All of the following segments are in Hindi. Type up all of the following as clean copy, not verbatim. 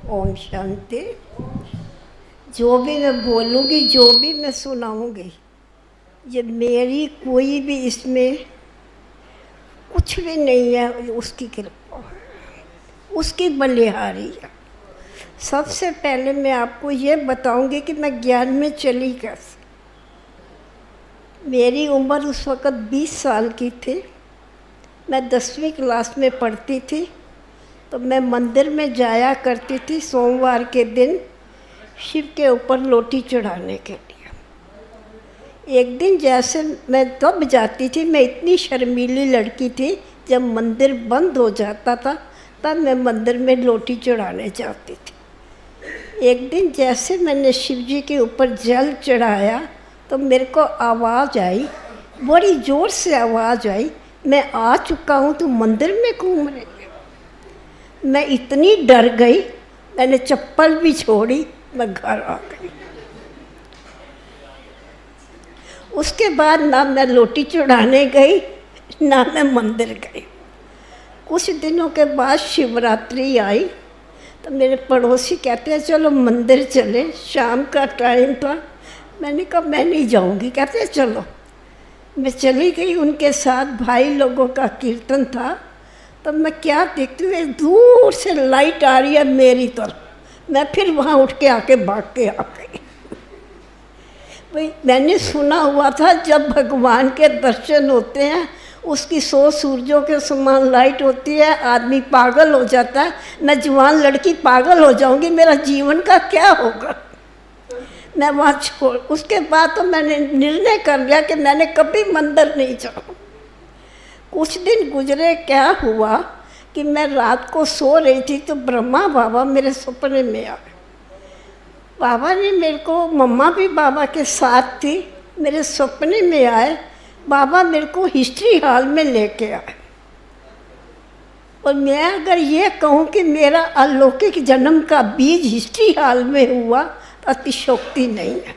ओम शांति। जो भी मैं बोलूँगी, जो भी मैं सुनाऊँगी, ये मेरी कोई भी इसमें कुछ भी नहीं है, उसकी कृपा है, उसकी बलिहारी है। सबसे पहले मैं आपको ये बताऊँगी कि मैं ज्ञान में चली कैसे। मेरी उम्र उस वक़्त 20 साल की थी। मैं 10वीं क्लास में पढ़ती थी। तो मैं मंदिर में जाया करती थी सोमवार के दिन शिव के ऊपर लोटी चढ़ाने के लिए। एक दिन जैसे मैं तब जाती थी, मैं इतनी शर्मीली लड़की थी, जब मंदिर बंद हो जाता था तब मैं मंदिर में लोटी चढ़ाने जाती थी। एक दिन जैसे मैंने शिव जी के ऊपर जल चढ़ाया तो मेरे को आवाज़ आई, बड़ी ज़ोर से आवाज़ आई, मैं आ चुका हूँ, तू मंदिर में घूम रही है। मैं इतनी डर गई, मैंने चप्पल भी छोड़ी, मैं घर आ गई। उसके बाद ना मैं लोटी चढ़ाने गई, ना मैं मंदिर गई। कुछ दिनों के बाद शिवरात्रि आई तो मेरे पड़ोसी कहते हैं चलो मंदिर चले, शाम का टाइम था। मैंने कहा मैं नहीं जाऊंगी। कहते हैं चलो। मैं चली गई उनके साथ। भाई लोगों का कीर्तन था। तब मैं क्या देखती हूँ, दूर से लाइट आ रही है मेरी तरफ। मैं फिर वहाँ उठ के आके भाग के आ गई। भाई मैंने सुना हुआ था जब भगवान के दर्शन होते हैं उसकी 100 सूरजों के समान लाइट होती है, आदमी पागल हो जाता है। मैं जवान लड़की पागल हो जाऊंगी, मेरा जीवन का क्या होगा। मैं वहाँ छोड़, उसके बाद तो मैंने निर्णय कर लिया कि मैंने कभी मंदिर नहीं जाऊँ। कुछ दिन गुजरे, क्या हुआ कि मैं रात को सो रही थी तो ब्रह्मा बाबा मेरे सपने में आए। बाबा ने मेरे को, मम्मा भी बाबा के साथ थी, मेरे सपने में आए। बाबा मेरे को हिस्ट्री हॉल में लेके आए। और मैं अगर ये कहूँ कि मेरा अलौकिक जन्म का बीज हिस्ट्री हॉल में हुआ तो अतिशयोक्ति नहीं है।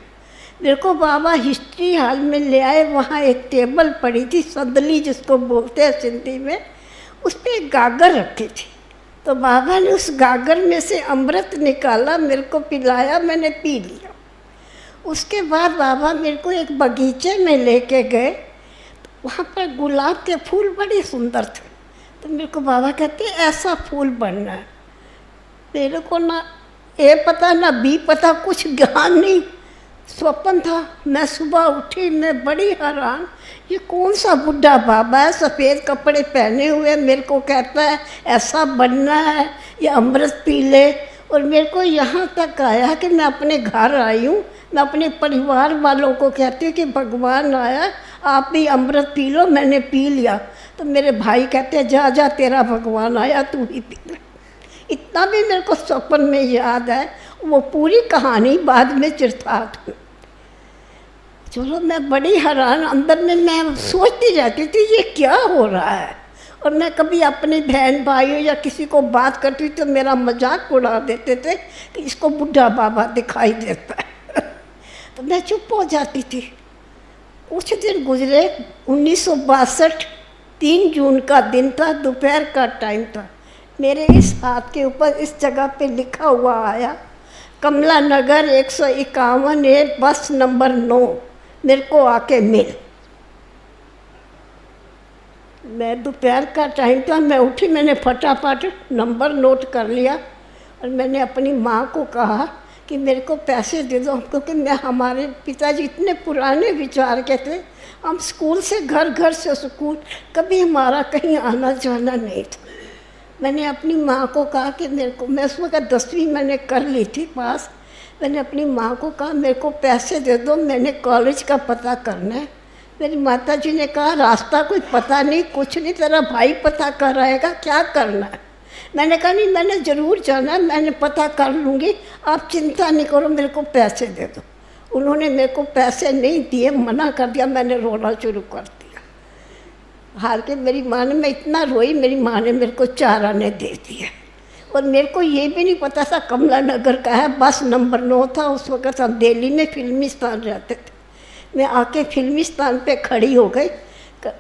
मेरे को बाबा हिस्ट्री हॉल में ले आए। वहाँ एक टेबल पड़ी थी, संदली जिसको बोलते हैं सिंधी में, उस पर एक गागर रखी थी। तो बाबा ने उस गागर में से अमृत निकाला, मेरे को पिलाया, मैंने पी लिया। उसके बाद बाबा मेरे को एक बगीचे में लेके गए। वहाँ पर गुलाब के फूल बड़े सुंदर थे। तो मेरे को बाबा कहते ऐसा फूल बनना है। मेरे को ना ए पता ना बी पता, कुछ ज्ञान नहीं, स्वप्न था। मैं सुबह उठी, मैं बड़ी हैरान, ये कौन सा बुढ़ा बाबा है, सफ़ेद कपड़े पहने हुए, मेरे को कहता है ऐसा बनना है, ये अमृत पी ले। और मेरे को यहाँ तक आया कि मैं अपने घर आई हूँ। मैं अपने परिवार वालों को कहती हूँ कि भगवान आया, आप भी अमृत पी लो। मैंने पी लिया। तो मेरे भाई कहते हैं जा जा, तेरा भगवान आया, तू ही पी ले। इतना भी मेरे को स्वप्न में याद है। वो पूरी कहानी बाद में चिरस्थात हुई। चलो, मैं बड़ी हैरान, अंदर में मैं सोचती रहती थी ये क्या हो रहा है। और मैं कभी अपने बहन भाइयों या किसी को बात करती तो मेरा मजाक उड़ा देते थे कि इसको बुढ़ा बाबा दिखाई देता है। तो मैं चुप हो जाती थी। कुछ दिन गुजरे, 1962 3 जून का दिन था, दोपहर का टाइम था। मेरे इस हाथ के ऊपर इस जगह पे लिखा हुआ आया, कमला नगर 151 है, बस नंबर 9, मेरे को आके मिल। मैं दोपहर का टाइम था, मैं उठी, मैंने फटाफट नंबर नोट कर लिया। और मैंने अपनी माँ को कहा कि मेरे को पैसे दे दो, क्योंकि हमारे पिताजी इतने पुराने विचार के थे। हम स्कूल से घर, घर से स्कूल, कभी हमारा कहीं आना जाना नहीं था। मैंने अपनी माँ को कहा कि मेरे को, मैं उस वक्त 10वीं मैंने कर ली थी पास। मैंने अपनी माँ को कहा मेरे को पैसे दे दो, मैंने कॉलेज का पता करना है। मेरी माता जी ने कहा रास्ता कुछ पता नहीं, कुछ नहीं, तेरा भाई पता कराएगा, क्या करना है। मैंने कहा नहीं, मैंने ज़रूर जाना है, मैंने पता कर लूँगी, आप चिंता नहीं करो, मेरे को पैसे दे दो। उन्होंने मेरे को पैसे नहीं दिए, मना कर दिया। मैंने रोना शुरू कर दिया। हार के मेरी माँ ने, मैं इतना रोई, मेरी माँ ने मेरे को 4 आने दे दिए। और मेरे को ये भी नहीं पता था कमला नगर का है, बस नंबर 9 था। उस वक़्त हम दिल्ली में फिल्मिस्तान रहते थे। मैं आके फिल्मिस्तान पे खड़ी हो गई।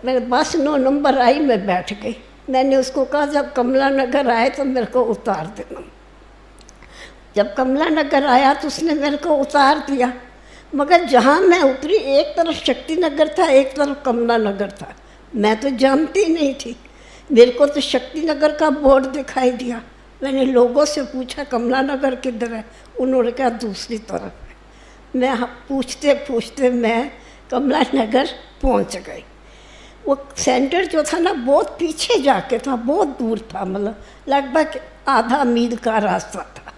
मेरे बस 9 नंबर आई, मैं बैठ गई। मैंने उसको कहा जब कमला नगर आए तो मेरे को उतार देना। जब कमला नगर आया तो उसने मेरे को उतार दिया, मगर जहाँ मैं उतरी एक तरफ शक्ति नगर था, एक तरफ कमला नगर था। मैं तो जानती नहीं थी, मेरे को तो शक्ति नगर का बोर्ड दिखाई दिया। मैंने लोगों से पूछा कमला नगर किधर है, उन्होंने कहा दूसरी तरफ है। मैं पूछते पूछते मैं कमला नगर पहुंच गई। वो सेंटर जो था ना बहुत पीछे जाके था, बहुत दूर था, मतलब लगभग आधा मील का रास्ता था।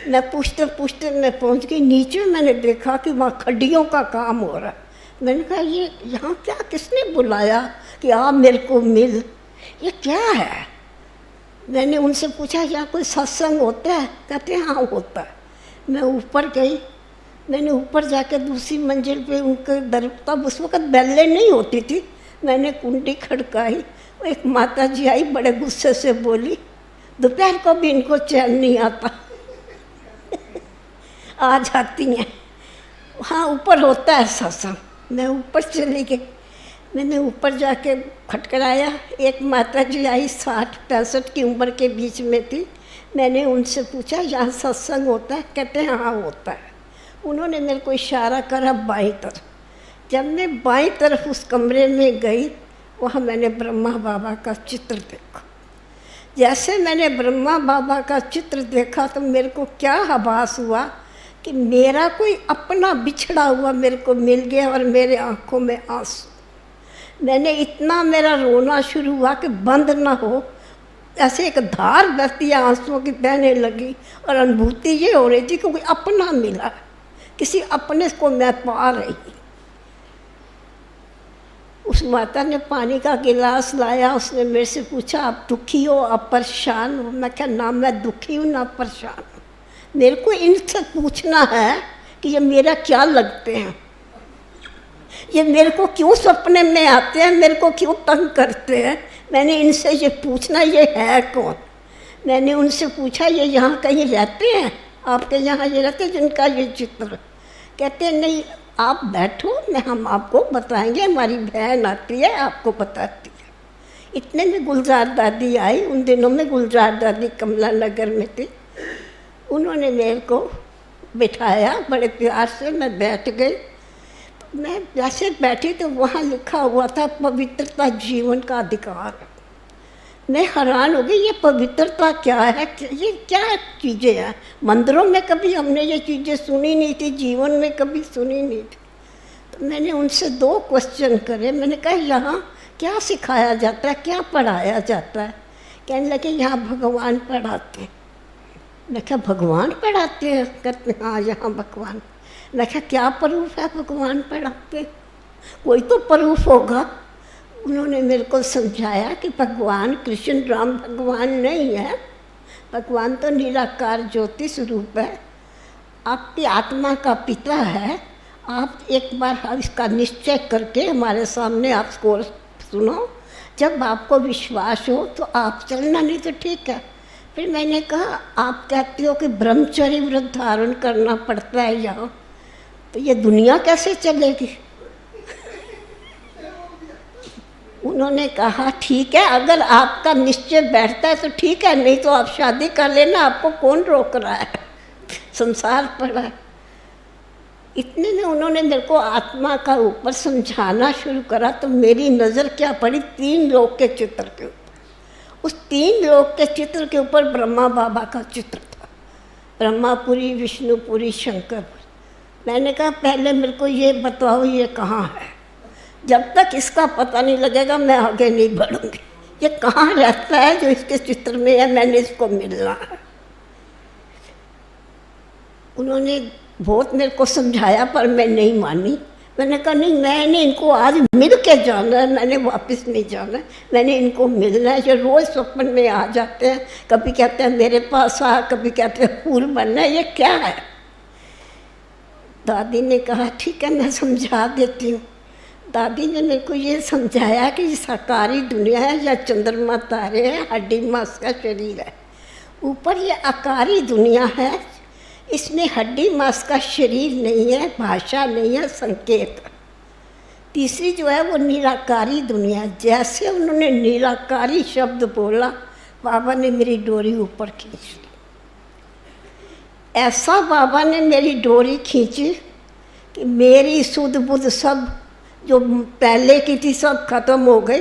मैं पूछते पूछते मैं पहुंच गई नीचे। मैंने देखा कि वहाँ खड्डियों का काम हो रहा है। मैंने कहा ये यहाँ क्या, किसने बुलाया कि आप मेरे को मिल, ये क्या है? मैंने उनसे पूछा यहाँ कोई सत्संग होता है? कहते हैं हाँ होता है। मैं ऊपर गई, मैंने ऊपर जाकर दूसरी मंजिल पे उनके दर, तब उस वक़्त बेलें नहीं होती थी, मैंने कुंडी खड़काई। वो एक माता जी आई, बड़े गुस्से से बोली दोपहर को भी इनको चैन नहीं आता आ जाती हैं। हाँ ऊपर होता है सत्संग। मैं ऊपर चली गई, मैंने ऊपर जाके खटखटाया। एक माता जी आई, 60-65 की उम्र के बीच में थी। मैंने उनसे पूछा यहाँ सत्संग होता है? कहते हैं हाँ होता है। उन्होंने मेरे को इशारा करा बाईं तरफ। जब मैं बाईं तरफ उस कमरे में गई, वहाँ मैंने ब्रह्मा बाबा का चित्र देखा। जैसे मैंने ब्रह्मा बाबा का चित्र देखा तो मेरे को क्या आभास हुआ कि मेरा कोई अपना बिछड़ा हुआ मेरे को मिल गया और मेरे आँखों में आंसू। मैंने इतना, मेरा रोना शुरू हुआ कि बंद ना हो, ऐसे एक धार बहती आंसुओं की बहने लगी। और अनुभूति ये हो रही थी कि कोई अपना मिला, किसी अपने को मैं पा रही। उस माता ने पानी का गिलास लाया, उसने मेरे से पूछा आप दुखी हो, आप परेशान हो? मैं कहा ना मैं दुखी हूँ ना परेशान हूँ। मेरे को इनसे पूछना है कि ये मेरा क्या लगते हैं, ये मेरे को क्यों सपने में आते हैं, मेरे को क्यों तंग करते हैं। मैंने इनसे ये पूछना ये है कौन। मैंने उनसे पूछा ये यहाँ कहीं रहते हैं, आपके यहाँ ये रहते हैं जिनका ये चित्र? कहते हैं नहीं आप बैठो, हम आपको बताएंगे, हमारी बहन आती है आपको बताती है। इतने में गुलजार दादी आई। उन दिनों में गुलजार दादी कमला नगर में थी। उन्होंने मेरे को बिठाया बड़े प्यार से, मैं बैठ गई। मैं जैसे बैठी तो वहाँ लिखा हुआ था पवित्रता जीवन का अधिकार। मैं हैरान हो गई, ये पवित्रता क्या है, ये क्या चीज़ें हैं? मंदिरों में कभी हमने ये चीज़ें सुनी नहीं थी, जीवन में कभी सुनी नहीं थी। तो मैंने उनसे 2 क्वेश्चन करे। मैंने कहा यहाँ क्या सिखाया जाता है, क्या पढ़ाया जाता है? कहने लगे यहाँ भगवान पढ़ाते हैं। मैं कहा भगवान पढ़ाते हैं? कहते हाँ यहाँ भगवान। मैं कहा क्या प्रूफ है भगवान पढ़ाते? कोई तो प्रूफ होगा। उन्होंने मेरे को समझाया कि भगवान कृष्ण राम भगवान नहीं है, भगवान तो निराकार ज्योति स्वरूप है, आपकी आत्मा का पिता है। आप एक बार इसका निश्चय करके हमारे सामने आप स्कोर सुनो, जब आपको विश्वास हो तो आप चलना, नहीं तो ठीक है। फिर मैंने कहा आप कहते हो कि ब्रह्मचर्य व्रत धारण करना पड़ता है यहाँ, तो ये दुनिया कैसे चलेगी? उन्होंने कहा ठीक है, अगर आपका निश्चय बैठता है तो ठीक है, नहीं तो आप शादी कर लेना, आपको कौन रोक रहा है, संसार पड़ा है। इतने में उन्होंने मेरे को आत्मा का ऊपर समझाना शुरू करा। तो मेरी नज़र क्या पड़ी, 3 लोग के चित्र के ऊपर। उस 3 लोग के चित्र के ऊपर ब्रह्मा बाबा का चित्र था, ब्रह्मापुरी, विष्णुपुरी, शंकरपुरी। मैंने कहा पहले मेरे को ये बताओ ये कहाँ है, जब तक इसका पता नहीं लगेगा मैं आगे नहीं बढ़ूंगी। ये कहाँ रहता है जो इसके चित्र में है, मैंने इसको मिलना है। उन्होंने बहुत मेरे को समझाया पर मैं नहीं मानी। मैंने कहा नहीं, मैंने इनको आज मिल के जाना है, मैंने वापस नहीं जाना है, मैंने इनको मिलना है। जो रोज़ स्वप्न में आ जाते हैं, कभी कहते हैं मेरे पास आ, कभी कहते हैं फूल बनना है, ये क्या है? दादी ने कहा ठीक है मैं समझा देती हूँ। दादी ने मेरे को ये समझाया कि साकारी दुनिया है या चंद्रमा तारे हैं, हड्डी मांस का शरीर है। ऊपर ये आकारी दुनिया है, इसमें हड्डी मांस का शरीर नहीं है, भाषा नहीं है, संकेत। तीसरी जो है वो निराकारी दुनिया। जैसे उन्होंने निराकारी शब्द बोला, बाबा ने मेरी डोरी ऊपर खींच ली। ऐसा बाबा ने मेरी डोरी खींची कि मेरी सुध बुध सब जो पहले की थी सब खत्म हो गई।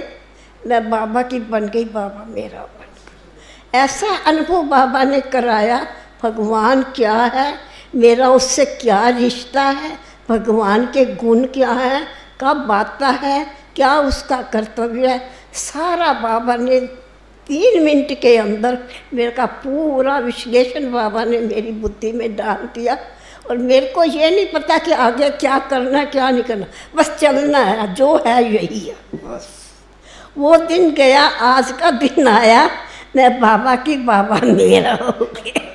मैं बाबा की बन गई, बाबा मेरा बन गया। ऐसा अनुभव बाबा ने कराया। भगवान क्या है, मेरा उससे क्या रिश्ता है, भगवान के गुण क्या है, कब आता है, क्या उसका कर्तव्य है, सारा बाबा ने 3 मिनट के अंदर मेरे का पूरा विश्लेषण बाबा ने मेरी बुद्धि में डाल दिया। और मेरे को ये नहीं पता कि आगे क्या करना क्या नहीं करना, बस चलना है, जो है यही है बस। वो दिन गया, आज का दिन आया, मैं बाबा की, बाबा मेरा हो गया।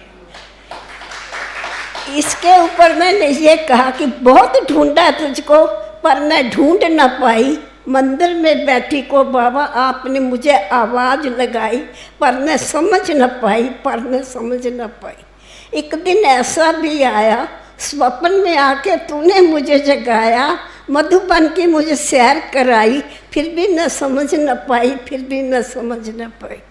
इसके ऊपर मैंने ये कहा कि बहुत ढूंढा तुझको पर मैं ढूंढ ना पाई। मंदिर में बैठी को बाबा आपने मुझे आवाज़ लगाई पर मैं समझ न पाई, पर मैं समझ न पाई। एक दिन ऐसा भी आया, स्वप्न में आके तूने मुझे जगाया, मधुबन की मुझे सैर कराई, फिर भी मैं समझ न पाई, फिर भी मैं समझ न पाई।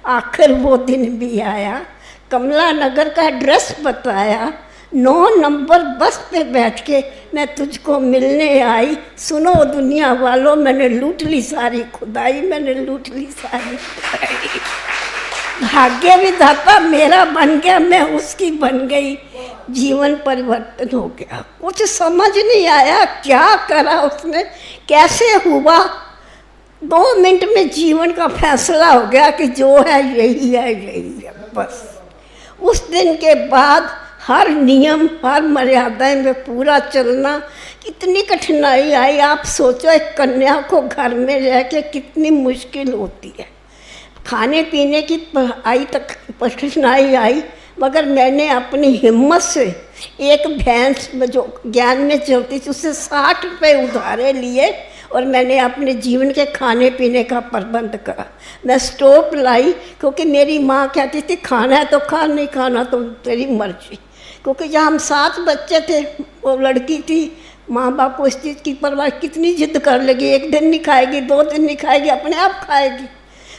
आखिर वो दिन भी आया, कमला नगर का एड्रेस बताया, 9 नंबर बस पे बैठ के मैं तुझको मिलने आई। सुनो दुनिया वालों, मैंने लूट ली सारी खुदाई, मैंने लूट ली सारी खुदाई। भाग्य विधाता मेरा बन गया, मैं उसकी बन गई, जीवन परिवर्तन हो गया। कुछ समझ नहीं आया क्या करा उसने, कैसे हुआ। 2 मिनट में जीवन का फैसला हो गया कि जो है यही है, यही है बस। उस दिन के बाद हर नियम, हर मर्यादाएं में पूरा चलना, कितनी कठिनाई आई। आप सोचो एक कन्या को घर में रह के कितनी मुश्किल होती है। खाने पीने की आई तक कठिनाई आई, मगर मैंने अपनी हिम्मत से एक भैंस जो ज्ञान में चलती थी उससे 60 रुपये उधारे लिए और मैंने अपने जीवन के खाने पीने का प्रबंध करा। मैं स्टोव लाई क्योंकि मेरी माँ कहती थी खाना है तो खा, नहीं खाना तो तेरी मर्जी। क्योंकि जब हम 7 बच्चे थे, वो लड़की थी, माँ बाप को इस चीज़ की परवाह, कितनी जिद कर लेगी, 1 दिन नहीं खाएगी, 2 दिन नहीं खाएगी, अपने आप खाएगी।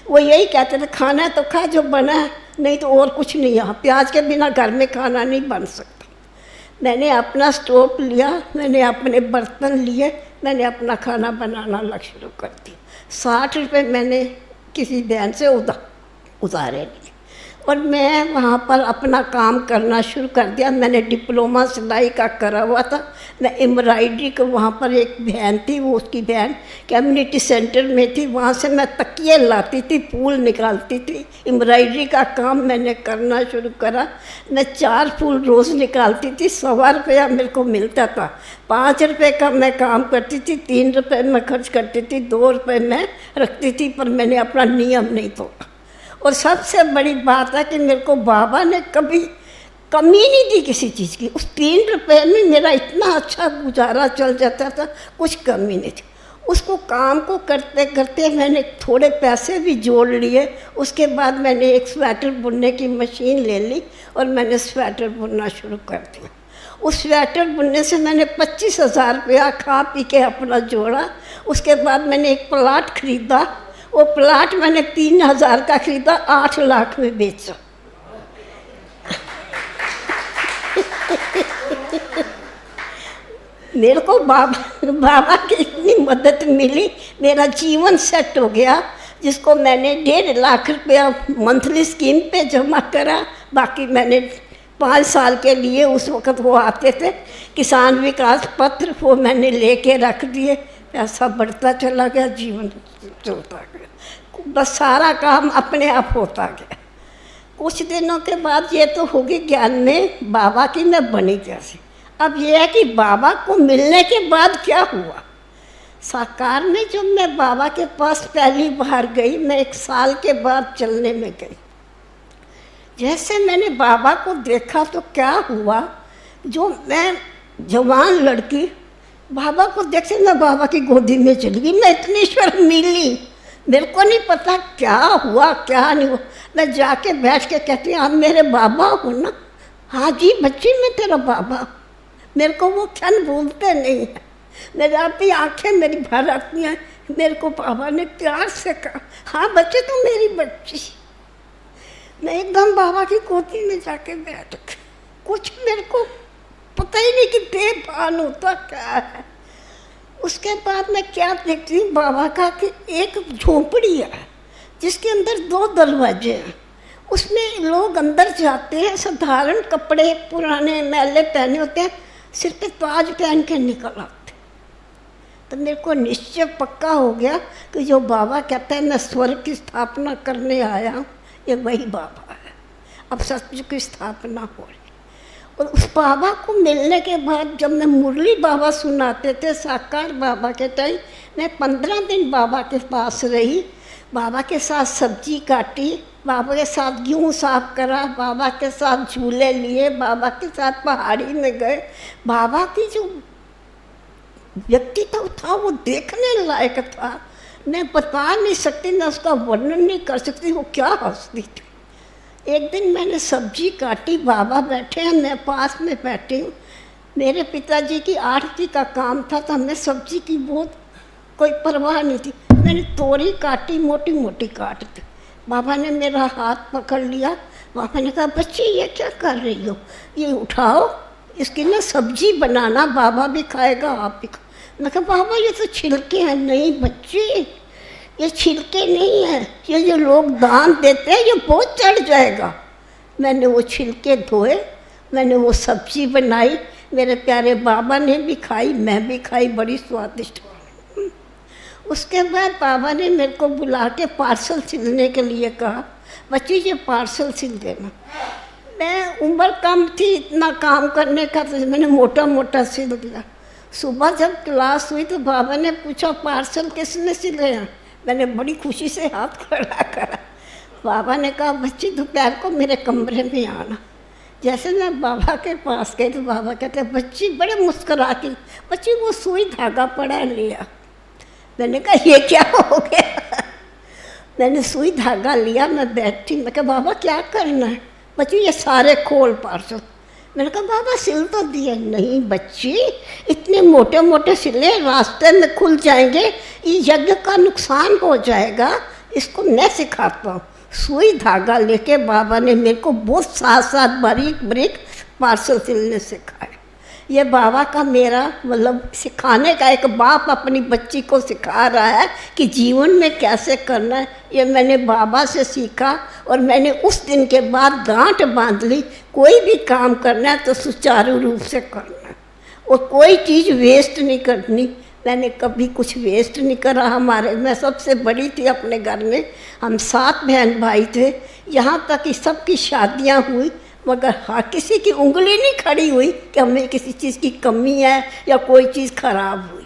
वो यही कहते थे खाना है तो खा जो बना है, नहीं तो और कुछ नहीं। यहाँ प्याज के बिना घर में खाना नहीं बन सकता। मैंने अपना स्टोव लिया, मैंने अपने बर्तन लिए, मैंने अपना खाना बनाना लग शुरू कर दिया। 60 रुपये मैंने किसी बहन से उधारे लिए और मैं वहाँ पर अपना काम करना शुरू कर दिया। मैंने डिप्लोमा सिलाई का करा हुआ था। मैं एम्ब्रॉयडरी को, वहाँ पर एक बहन थी, वो उसकी बहन कम्युनिटी सेंटर में थी, वहाँ से मैं तकिए लाती थी, फूल निकालती थी। एम्ब्रॉयडरी का काम मैंने करना शुरू करा। मैं 4 फूल रोज़ निकालती थी, 1.25 रुपया मेरे को मिलता था। 5 रुपये का मैं काम करती थी, 3 रुपये मैं खर्च करती थी, 2 रुपये मैं रखती थी, पर मैंने अपना नियम नहीं तोड़ा। और सबसे बड़ी बात है कि मेरे को बाबा ने कभी कमी नहीं दी किसी चीज़ की। उस 3 रुपये में मेरा इतना अच्छा गुजारा चल जाता था, कुछ कमी नहीं थी। उसको काम को करते करते मैंने थोड़े पैसे भी जोड़ लिए। उसके बाद मैंने एक स्वेटर बुनने की मशीन ले ली और मैंने स्वेटर बुनना शुरू कर दिया। उस स्वेटर बुनने से मैंने 25,000 रुपया खा पी के अपना जोड़ा। उसके बाद मैंने एक प्लाट खरीदा। वो प्लाट मैंने 3,000 का खरीदा, 8 लाख में बेचा। मेरे को बाबा की इतनी मदद मिली, मेरा जीवन सेट हो गया। जिसको मैंने 1.5 लाख रुपया मंथली स्कीम पे जमा करा, बाकी मैंने 5 साल के लिए, उस वक़्त वो आते थे किसान विकास पत्र, वो मैंने लेके रख दिए। पैसा बढ़ता चला गया, जीवन चलता गया, बस सारा काम अपने आप होता गया। कुछ दिनों के बाद ये तो होगी ज्ञान में बाबा की मैं बनी जैसी। अब ये है कि बाबा को मिलने के बाद क्या हुआ। साकार में जब मैं बाबा के पास पहली बार गई, मैं 1 साल के बाद चलने में गई। जैसे मैंने बाबा को देखा तो क्या हुआ, जो मैं जवान लड़की बाबा को देखते मैं बाबा की गोदी में चली गई। मैं इतनी शर्मीली, मेरे को नहीं पता क्या हुआ क्या नहीं हुआ। मैं जाके बैठ के कहती हूँ आप मेरे बाबा हो ना? हाँ जी बच्ची, मैं तेरा बाबा। मेरे को वो क्षण भूलते नहीं है। मेरे आप ही आँखें मेरी भर आती हैं। मेरे को बाबा ने प्यार से कहा हाँ बच्चे तू मेरी बच्ची। मैं एकदम बाबा की गोदी में जाके बैठ गई। कुछ मेरे को पता ही नहीं कि देवभान होता क्या है। उसके बाद मैं क्या देखती हूँ बाबा का कि एक झोंपड़ी है जिसके अंदर 2 दरवाजे हैं। उसमें लोग अंदर जाते हैं, साधारण कपड़े पुराने मैले पहने होते हैं, सिर पे ताज पहन के निकल आते। तो मेरे को निश्चय पक्का हो गया कि जो बाबा कहता है मैं स्वर्ग की स्थापना करने आया हूँ, ये वही बाबा है। अब सत्य की स्थापना हो रही। और उस बाबा को मिलने के बाद जब मैं मुरली बाबा सुनाते थे साकार बाबा के टाइम, मैं 15 दिन बाबा के पास रही, बाबा के साथ सब्जी काटी, बाबा के साथ गेहूँ साफ करा, बाबा के साथ झूले लिए, बाबा के साथ पहाड़ी में गए। बाबा की जो व्यक्तित्व था वो देखने लायक था। मैं बता नहीं सकती, मैं उसका वर्णन नहीं कर सकती, वो क्या हंसती थी। एक दिन मैंने सब्जी काटी, बाबा बैठे हैं, मैं पास में बैठी हूँ। मेरे पिताजी की आढ़ती का काम था तो हमें सब्जी की बहुत कोई परवाह नहीं थी। मैंने तोरी काटी, मोटी मोटी काट दी। बाबा ने मेरा हाथ पकड़ लिया। बाबा ने कहा बच्ची ये क्या कर रही हो, ये उठाओ, इसकी ना सब्जी बनाना, बाबा भी खाएगा आप भी। मैं कहा बाबा ये तो छिलके हैं। नहीं बच्ची ये छिलके नहीं है, ये जो लोग दान देते हैं ये बहुत चढ़ जाएगा। मैंने वो छिलके धोए, मैंने वो सब्जी बनाई, मेरे प्यारे बाबा ने भी खाई, मैं भी खाई, बड़ी स्वादिष्ट। उसके बाद बाबा ने मेरे को बुला के पार्सल सिलने के लिए कहा, बच्ची ये पार्सल सिल देना। मैं उम्र कम थी इतना काम करने का, तो मैंने मोटा मोटा सिल दिया। सुबह जब क्लास हुई तो बाबा ने पूछा पार्सल किसने सिले हैं। मैंने बड़ी खुशी से हाथ खड़ा करा। बाबा ने कहा बच्ची दोपहर को मेरे कमरे में आना। जैसे मैं बाबा के पास गई तो बाबा कहते बच्ची बड़े मुस्कुरा के, बच्ची वो सुई धागा पड़ा लिया। मैंने कहा ये क्या हो गया। मैंने सुई धागा लिया, मैं बैठी, मैं कहा बाबा क्या करना है। बच्ची ये सारे खोल पार्सल। मैंने कहा बाबा सिल तो दिए। नहीं बच्ची इतने मोटे मोटे सिले रास्ते में खुल जाएंगे, ये यज्ञ का नुकसान हो जाएगा, इसको मैं सिखाता हूँ। सुई धागा लेके बाबा ने मेरे को बहुत साथ साथ बारीक बारीक पार्सल सिलने सिखाए। ये बाबा का मेरा मतलब सिखाने का, एक बाप अपनी बच्ची को सिखा रहा है कि जीवन में कैसे करना है, ये मैंने बाबा से सीखा। और मैंने उस दिन के बाद गांठ बांध ली, कोई भी काम करना है तो सुचारू रूप से करना है और कोई चीज़ वेस्ट नहीं करनी। मैंने कभी कुछ वेस्ट नहीं करा। मैं सबसे बड़ी थी अपने घर में, हम 7 बहन भाई थे, यहाँ तक कि सबकी शादियाँ हुई, मगर हाँ किसी की उंगली नहीं खड़ी हुई कि हमें किसी चीज़ की कमी है या कोई चीज़ खराब हुई।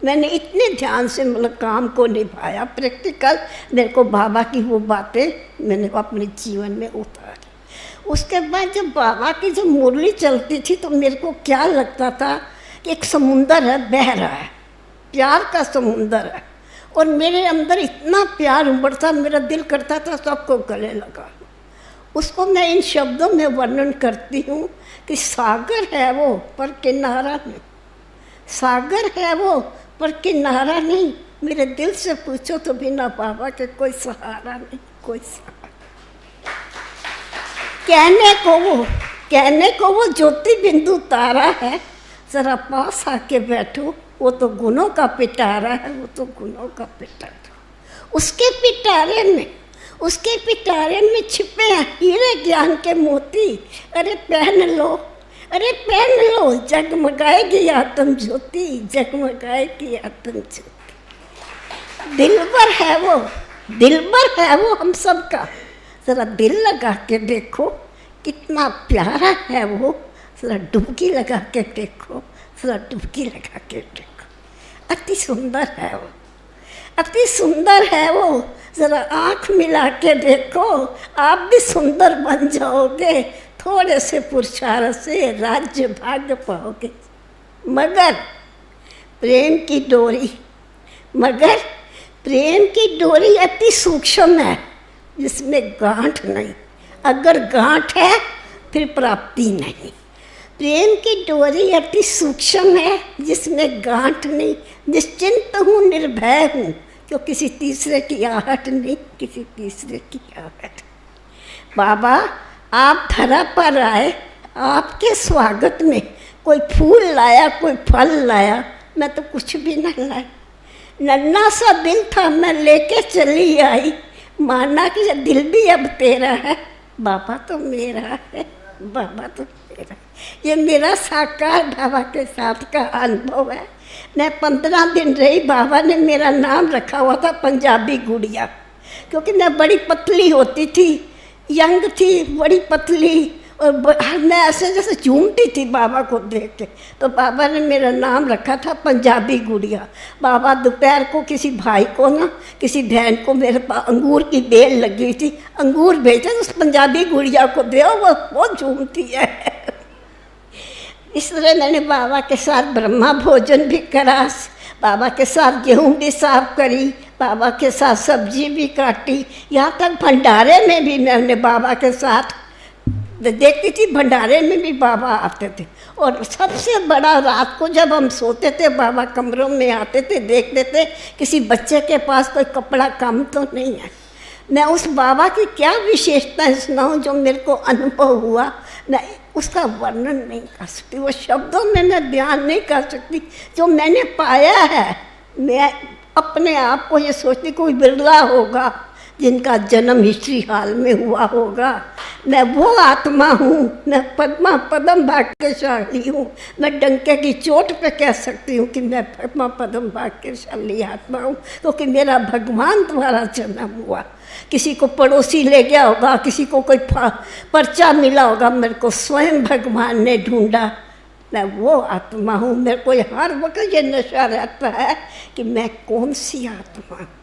मैंने इतने ध्यान से मतलब काम को निभाया प्रैक्टिकल। मेरे को बाबा की वो बातें मैंने अपने जीवन में उतारी। उसके बाद जब बाबा की जब मुरली चलती थी तो मेरे को क्या लगता था कि एक समुंदर है, बह रहा है, प्यार का समुंदर है। और मेरे अंदर इतना प्यार उमड़ता, मेरा दिल करता था सबको गले लगा। उसको मैं इन शब्दों में वर्णन करती हूँ कि सागर है वो पर किनारा नहीं, सागर है वो पर किनारा नहीं। मेरे दिल से पूछो तो बिना बाबा के कोई सहारा नहीं, कोई सहारा। कहने को वो ज्योति बिंदु तारा है, जरा पास आके बैठो, वो तो गुणों का पिटारा है, वो तो गुणों का पिटारा। उसके पिटारे में छिपे हैं हीरे ज्ञान के मोती। अरे पहन लो, जगमगाएगी आत्म ज्योति, जगमगाएगी आत्म ज्योति। दिलबर है वो हम सबका। ज़रा दिल लगा के देखो कितना प्यारा है वो। ज़रा डुबकी लगा के देखो, ज़रा डुबकी लगा के देखो। अति सुंदर है वो। ज़रा आँख मिला के देखो, आप भी सुंदर बन जाओगे। थोड़े से पुरुषार्थ से राज्य भाग्य पाओगे। मगर प्रेम की डोरी अति सूक्ष्म है, जिसमें गांठ नहीं। अगर गांठ है फिर प्राप्ति नहीं। प्रेम की डोरी अति सूक्ष्म है, जिसमें गांठ नहीं। निश्चिंत हूँ, निर्भय हूँ, क्यों किसी तीसरे की आहट नहीं, किसी तीसरे की आहट। बाबा आप धरा पर आए, आपके स्वागत में कोई फूल लाया, कोई फल लाया, मैं तो कुछ भी नहीं लाई। नन्हा सा दिल था, मैं लेके चली आई, माना कि ये दिल भी अब तेरा है, बाबा तो मेरा है, बाबा तो मेरा। ये मेरा साकार बाबा के साथ का अनुभव है। मैं 15 दिन रही, बाबा ने मेरा नाम रखा हुआ था पंजाबी गुड़िया, क्योंकि मैं बड़ी पतली होती थी, यंग थी, बड़ी पतली, और मैं ऐसे जैसे झूमती थी बाबा को देख के। तो बाबा ने मेरा नाम रखा था पंजाबी गुड़िया। बाबा दोपहर को किसी भाई को ना, किसी बहन को, मेरे पास अंगूर की बेल लगी थी, अंगूर भेजे, उस पंजाबी गुड़िया को दे, वो बहुत झूमती है। इस तरह मैंने बाबा के साथ ब्रह्मा भोजन भी करा, बाबा के साथ गेहूँ भी साफ करी, बाबा के साथ सब्जी भी काटी, यहाँ तक भंडारे में भी मैंने बाबा के साथ देखती थी, भंडारे में भी बाबा आते थे। और सबसे बड़ा, रात को जब हम सोते थे, बाबा कमरों में आते थे, देखते थे किसी बच्चे के पास कोई कपड़ा कम तो नहीं है। मैं उस बाबा की क्या विशेषता सुनाऊं जो मेरे को अनुभव हुआ, मैं उसका वर्णन नहीं कर सकती, वो शब्दों में मैं बयान नहीं कर सकती। जो मैंने पाया है, मैं अपने आप को ये सोचती, कोई बिरला होगा जिनका जन्म हिस्ट्री हाल में हुआ होगा। मैं वो आत्मा हूँ, मैं पद्मा पदम भाग्यशाली हूँ। मैं डंके की चोट पे कह सकती हूँ कि मैं पद्मा पदम भाग्यशाली आत्मा हूँ, क्योंकि मेरा भगवान द्वारा जन्म हुआ। किसी को पड़ोसी ले गया होगा, किसी को कोई पर्चा मिला होगा, मेरे को स्वयं भगवान ने ढूंढा। मैं वो आत्मा हूँ। मेरे को हर वक्त ये नशा रहता है कि मैं कौन सी आत्मा हूँ।